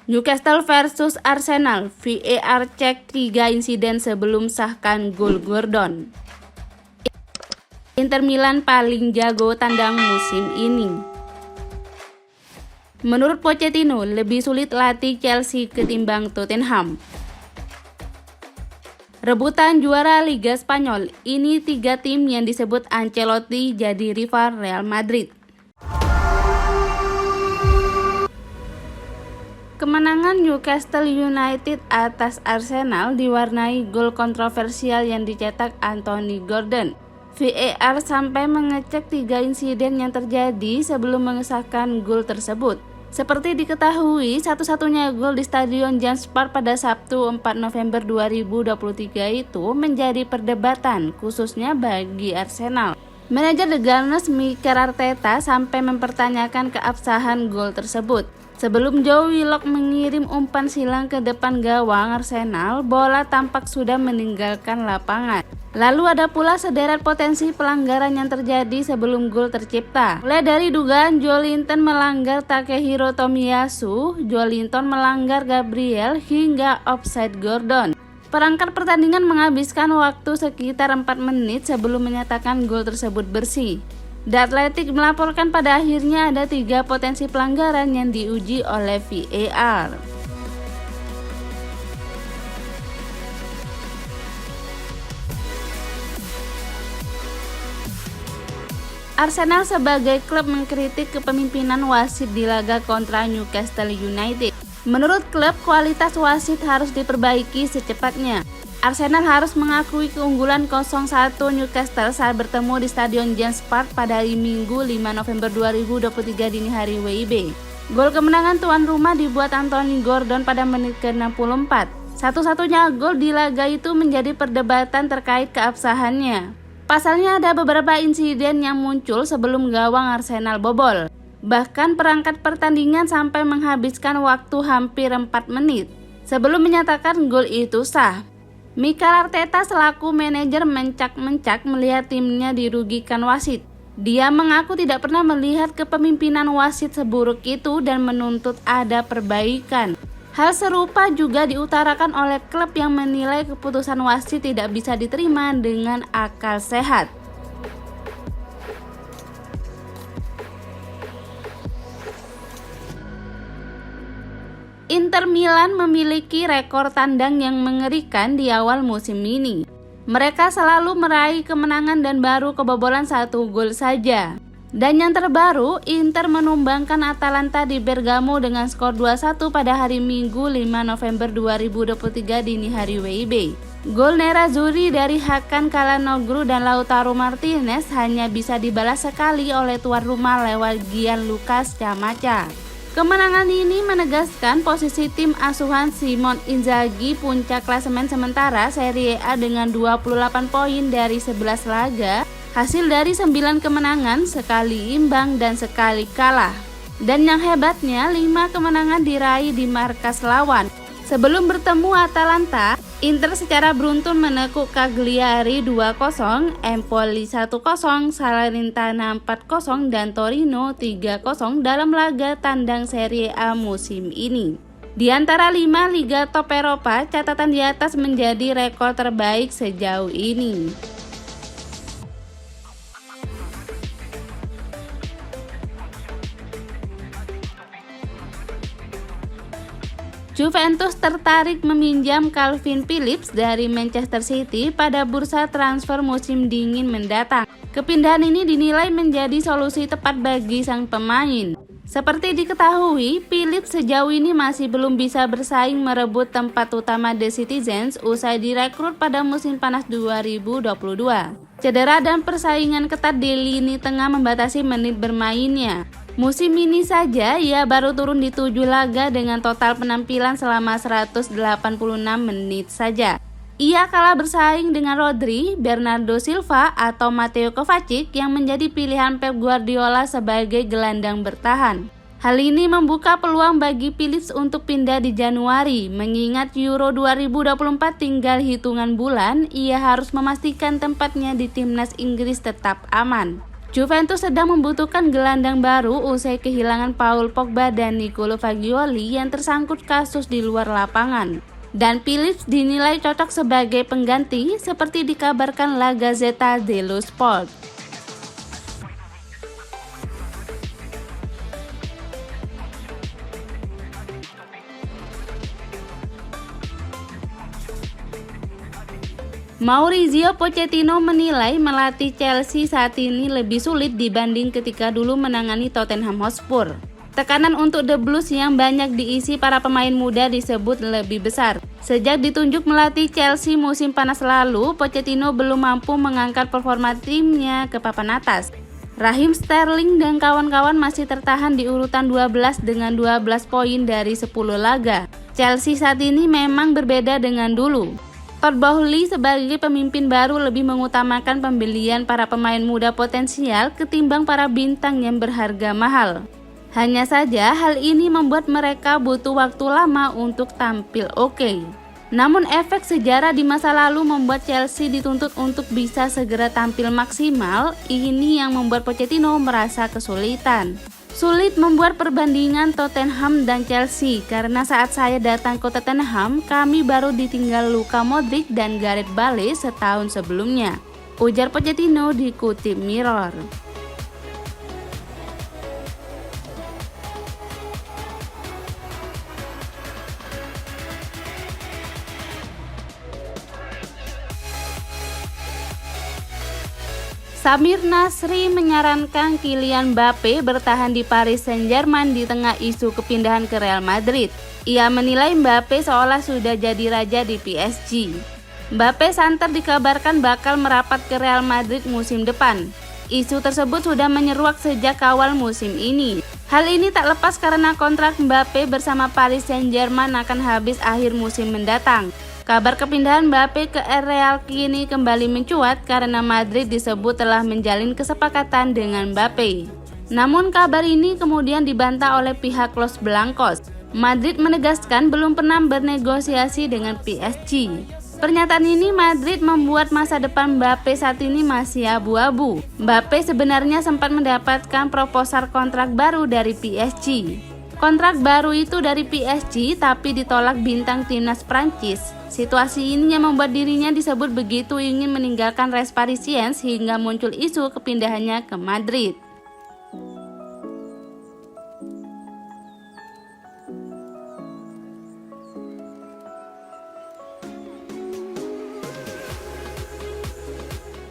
Newcastle versus Arsenal, VAR cek 3 insiden sebelum sahkan gol Gordon. Inter Milan paling jago tandang musim ini. Menurut Pochettino, lebih sulit latih Chelsea ketimbang Tottenham. Rebutan juara Liga Spanyol, ini 3 tim yang disebut Ancelotti jadi rival Real Madrid. Kemenangan Newcastle United atas Arsenal diwarnai gol kontroversial yang dicetak Anthony Gordon. VAR sampai mengecek 3 insiden yang terjadi sebelum mengesahkan gol tersebut. Seperti diketahui, satu-satunya gol di Stadion James Park pada Sabtu 4 November 2023 itu menjadi perdebatan, khususnya bagi Arsenal. Manajer The Gunners Mikel Arteta sampai mempertanyakan keabsahan gol tersebut. Sebelum Joe Willock mengirim umpan silang ke depan gawang Arsenal, bola tampak sudah meninggalkan lapangan. Lalu ada pula sederet potensi pelanggaran yang terjadi sebelum gol tercipta. Mulai dari dugaan Joelinton melanggar Takehiro Tomiyasu, Joelinton melanggar Gabriel, hingga offside Gordon. Perangkat pertandingan menghabiskan waktu sekitar 4 menit sebelum menyatakan gol tersebut bersih. The Athletic melaporkan pada akhirnya ada 3 potensi pelanggaran yang diuji oleh VAR. Arsenal sebagai klub mengkritik kepemimpinan wasit di laga kontra Newcastle United. Menurut klub, kualitas wasit harus diperbaiki secepatnya. Arsenal harus mengakui keunggulan 0-1 Newcastle saat bertemu di Stadion James Park pada hari Minggu 5 November 2023 dini hari WIB. Gol kemenangan tuan rumah dibuat Anthony Gordon pada menit ke-64. Satu-satunya gol di laga itu menjadi perdebatan terkait keabsahannya. Pasalnya ada beberapa insiden yang muncul sebelum gawang Arsenal bobol. Bahkan perangkat pertandingan sampai menghabiskan waktu hampir 4 menit sebelum menyatakan gol itu sah. Mikel Arteta selaku manajer mencak-mencak melihat timnya dirugikan wasit. Dia mengaku tidak pernah melihat kepemimpinan wasit seburuk itu dan menuntut ada perbaikan. Hal serupa juga diutarakan oleh klub yang menilai keputusan wasit tidak bisa diterima dengan akal sehat. Inter Milan memiliki rekor tandang yang mengerikan di awal musim ini. Mereka selalu meraih kemenangan dan baru kebobolan 1 gol saja. Dan yang terbaru, Inter menumbangkan Atalanta di Bergamo dengan skor 2-1 pada hari Minggu 5 November 2023 dini hari WIB. Gol Nerazzurri dari Hakan Calhanoglu dan Lautaro Martinez hanya bisa dibalas sekali oleh tuan rumah lewat Gianluca Scamacca. Kemenangan ini menegaskan posisi tim asuhan Simone Inzaghi puncak klasemen sementara Serie A dengan 28 poin dari 11 laga, hasil dari 9 kemenangan, sekali imbang dan sekali kalah. Dan yang hebatnya 5 kemenangan diraih di markas lawan. Sebelum bertemu Atalanta, Inter secara beruntun menekuk Cagliari 2-0, Empoli 1-0, Salernitana 4-0, dan Torino 3-0 dalam laga tandang Serie A musim ini. Di antara 5 liga top Eropa, catatan di atas menjadi rekor terbaik sejauh ini. Juventus tertarik meminjam Calvin Phillips dari Manchester City pada bursa transfer musim dingin mendatang. Kepindahan ini dinilai menjadi solusi tepat bagi sang pemain. Seperti diketahui, Phillips sejauh ini masih belum bisa bersaing merebut tempat utama The Citizens usai direkrut pada musim panas 2022. Cedera dan persaingan ketat di lini tengah membatasi menit bermainnya. Musim ini saja ia baru turun di 7 laga dengan total penampilan selama 186 menit saja. Ia kalah bersaing dengan Rodri, Bernardo Silva, atau Mateo Kovacic yang menjadi pilihan Pep Guardiola sebagai gelandang bertahan. Hal ini membuka peluang bagi Phillips untuk pindah di Januari. Mengingat Euro 2024 tinggal hitungan bulan, ia harus memastikan tempatnya di timnas Inggris tetap aman. Juventus sedang membutuhkan gelandang baru usai kehilangan Paul Pogba dan Nicolo Fagioli yang tersangkut kasus di luar lapangan. Dan Phillips dinilai cocok sebagai pengganti seperti dikabarkan La Gazzetta dello Sport. Maurizio Pochettino menilai melatih Chelsea saat ini lebih sulit dibanding ketika dulu menangani Tottenham Hotspur. Tekanan untuk The Blues yang banyak diisi para pemain muda disebut lebih besar. Sejak ditunjuk melatih Chelsea musim panas lalu, Pochettino belum mampu mengangkat performa timnya ke papan atas. Raheem Sterling dan kawan-kawan masih tertahan di urutan 12 dengan 12 poin dari 10 laga. Chelsea saat ini memang berbeda dengan dulu. Todd Boehly sebagai pemimpin baru lebih mengutamakan pembelian para pemain muda potensial ketimbang para bintang yang berharga mahal. Hanya saja hal ini membuat mereka butuh waktu lama untuk tampil oke. Namun efek sejarah di masa lalu membuat Chelsea dituntut untuk bisa segera tampil maksimal. Ini yang membuat Pochettino merasa kesulitan. Sulit membuat perbandingan Tottenham dan Chelsea karena saat saya datang ke Tottenham, kami baru ditinggal Luka Modric dan Gareth Bale setahun sebelumnya, ujar Pochettino dikutip Mirror. Samir Nasri menyarankan Kylian Mbappe bertahan di Paris Saint-Germain di tengah isu kepindahan ke Real Madrid. Ia menilai Mbappe seolah sudah jadi raja di PSG. Mbappe santer dikabarkan bakal merapat ke Real Madrid musim depan. Isu tersebut sudah menyeruak sejak awal musim ini. Hal ini tak lepas karena kontrak Mbappe bersama Paris Saint-Germain akan habis akhir musim mendatang. Kabar kepindahan Mbappe ke Real kini kembali mencuat karena Madrid disebut telah menjalin kesepakatan dengan Mbappe. Namun kabar ini kemudian dibantah oleh pihak Los Blancos. Madrid menegaskan belum pernah bernegosiasi dengan PSG. Pernyataan ini Madrid membuat masa depan Mbappe saat ini masih abu-abu. Mbappe sebenarnya sempat mendapatkan proposal kontrak baru dari PSG. Kontrak baru itu dari PSG tapi ditolak bintang timnas Prancis. Situasi ini yang membuat dirinya disebut begitu ingin meninggalkan Les Parisiens hingga muncul isu kepindahannya ke Madrid.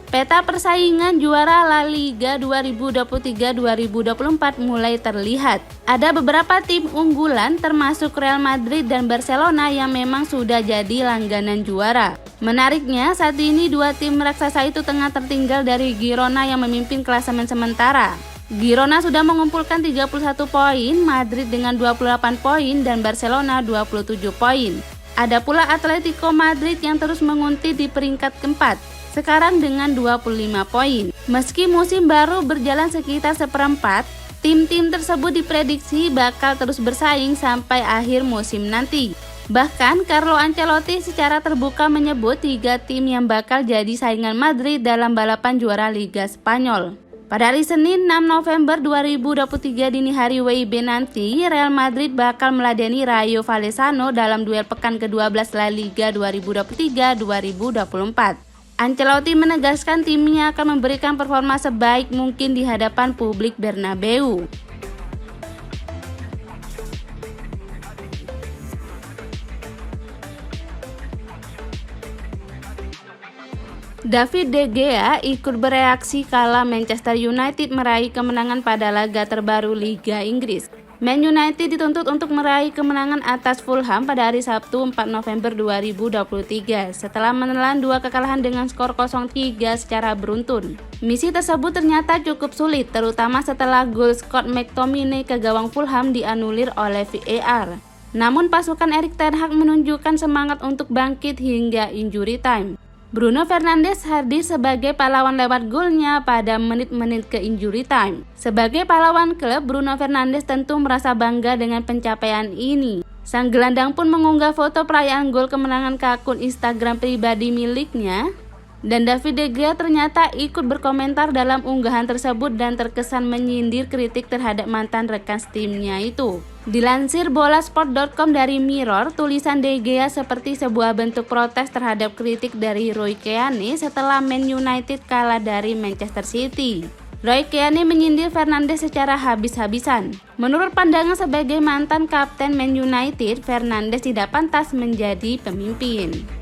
Peta persaingan juara La Liga 2023-2024 mulai terlihat. Ada beberapa tim unggulan termasuk Real Madrid dan Barcelona yang memang sudah jadi langganan juara. Menariknya, saat ini dua tim raksasa itu tengah tertinggal dari Girona yang memimpin klasemen sementara. Girona sudah mengumpulkan 31 poin, Madrid dengan 28 poin dan Barcelona 27 poin. Ada pula Atletico Madrid yang terus menguntit di peringkat keempat, sekarang dengan 25 poin. Meski musim baru berjalan sekitar seperempat, tim-tim tersebut diprediksi bakal terus bersaing sampai akhir musim nanti. Bahkan Carlo Ancelotti secara terbuka menyebut 3 tim yang bakal jadi saingan Madrid dalam balapan juara Liga Spanyol. Pada hari Senin 6 November 2023 dini hari WIB nanti, Real Madrid bakal meladeni Rayo Vallecano dalam duel pekan ke-12 La Liga 2023-2024. Ancelotti menegaskan timnya akan memberikan performa sebaik mungkin di hadapan publik Bernabeu. David De Gea ikut bereaksi kala Manchester United meraih kemenangan pada laga terbaru Liga Inggris. Man United dituntut untuk meraih kemenangan atas Fulham pada hari Sabtu 4 November 2023 setelah menelan 2 kekalahan dengan skor 0-3 secara beruntun. Misi tersebut ternyata cukup sulit, terutama setelah gol Scott McTominay ke gawang Fulham dianulir oleh VAR. Namun pasukan Erik ten Hag menunjukkan semangat untuk bangkit hingga injury time. Bruno Fernandes hadir sebagai pahlawan lewat golnya pada menit-menit ke injury time. Sebagai pahlawan klub, Bruno Fernandes tentu merasa bangga dengan pencapaian ini. Sang gelandang pun mengunggah foto perayaan gol kemenangan ke akun Instagram pribadi miliknya. Dan David De Gea ternyata ikut berkomentar dalam unggahan tersebut dan terkesan menyindir kritik terhadap mantan rekan timnya itu. Dilansir bolasport.com dari Mirror, tulisan De Gea seperti sebuah bentuk protes terhadap kritik dari Roy Keane setelah Man United kalah dari Manchester City. Roy Keane menyindir Fernandes secara habis-habisan. Menurut pandangan sebagai mantan kapten Man United, Fernandes tidak pantas menjadi pemimpin.